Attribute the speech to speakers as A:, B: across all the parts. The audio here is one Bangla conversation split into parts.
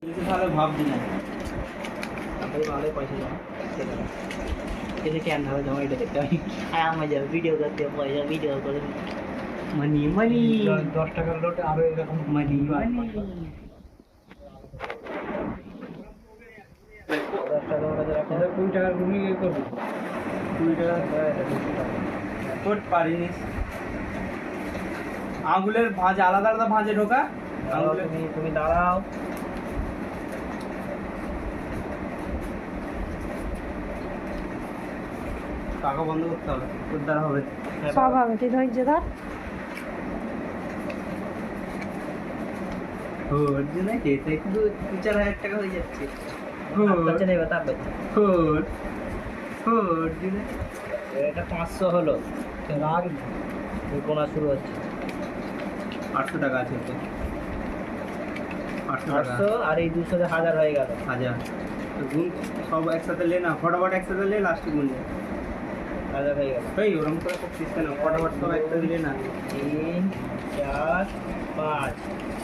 A: তাহলে ভাবছি না তাহলে ভালো পয়সা জমা कैसे क्या ना जमा इधर देखते हैं आया मजा वीडियो करते हैं पॉइजन वीडियो कर मनी मनी
B: 10 টাকার নোটে আরো এরকম
A: मनी मनी
B: 10 টাকা ওটা রাখা 20 টাকার গুলি করব 20 টাকা
A: কোট পারিনি আঙ্গুলের ভাঁজ আলাদা আলাদা ভাঁজে ঢোকা
B: তুমি দাঁড়াও
A: টাকা বন্ধ করতে হবে তোর দ্বারা হবে
C: সব হবে তুই ধৈর্য ধর
A: ওর জন্য যেতে কিন্তু 2-4 হাজার টাকা হয়ে যাচ্ছে
B: আচ্ছা নেই বাতা ভাই
A: ওর ওর জন্য
B: এটা 500 হলো রাগ কোনা শুরু হচ্ছে
A: 800 টাকা আছে তো 800 টাকা
B: 800 আর এই 200 তে 1000 হয়ে গেল
A: 1000 তো গুণ সব একসাথে লে না ফটাফট একসাথে লে লাস্টে গুণ লে
B: 1000 হয়ে গেল
A: এই ওরকম করে করছিস কেন ফটাফট সব একসাথে লে না
B: 3 4 5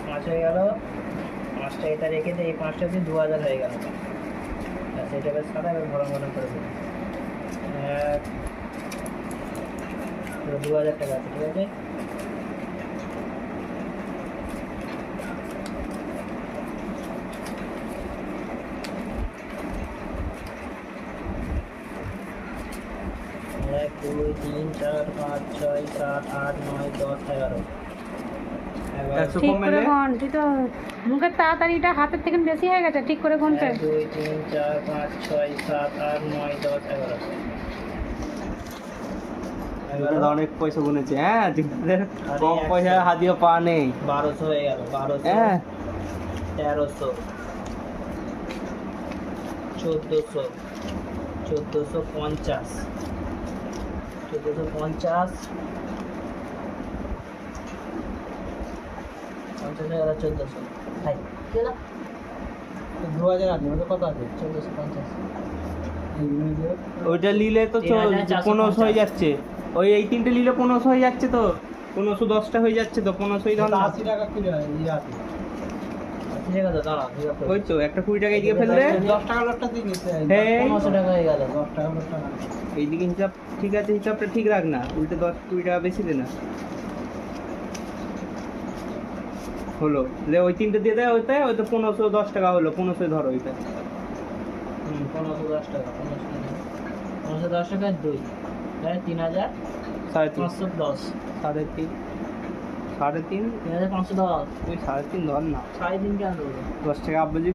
B: 5 হয়ে গেল 5টা এটা রেখে দে এই 5টা দিয়ে 2000 হয়ে গেল আচ্ছা এটা বেশ সাদা এবার ভরম ভরম করে দিই 2000 টাকা আছে ঠিক আছে এক দুই তিন চার পাঁচ ছয় সাত আট নয় 10 11
A: একশো
C: ঠিক
A: কম
C: করে
A: এলে
C: গণ তুই তো মুখের তাড়াতাড়িটা হাতের থেকে বেশি হয়ে গেছে ঠিক করে গণ
B: 1 2 3 4 5 6 7 8 9 10 11
A: এবারে অনেক পয়সা গুনেছে হ্যাঁ তোমাদের কম পয়সা হাতিয়ে পা নেই
B: 1200 হয়ে গেল 1200
A: হ্যাঁ
B: 1300 1400 1450 1450 1400 ভাই কি না 2000 আছে কত আছে 1450
A: ওইটা নিলে তো 1500 হয়ে যাচ্ছে ওই এই তিনটে নিলে 1500 হয়ে যাচ্ছে তো 1510টা হয়ে যাচ্ছে তো 1500 ধর
B: 80 টাকা কিলো এই আছে 80 টাকা দাঁড়া
A: ওই তো একটা 20 টাকা এদিকে ফেললে
B: 10 টাকা লোটটা দিয়ে নিতে
A: এই
B: 1500 টাকা হয়ে গেল 10 টাকা লোটটা না
A: এইদিকে হিসাব ঠিক আছে হিসাবটা ঠিক রাখ না উল্টে 10-20 টাকা বেশি দে না হলো যে ওই তিনটে দিয়ে দেয় ওইটা ওই তো 1510 টাকা হলো 1500 ধরো ওইটা
B: 1510 টাকা 1510 টাকা 2 তাহলে 3000
A: 510
B: 510
A: 3.5 3.5
B: 3510
A: ওই 3.5 ধর না
B: 3.5 কেন দেবো
A: 10 টাকা আব্বাজি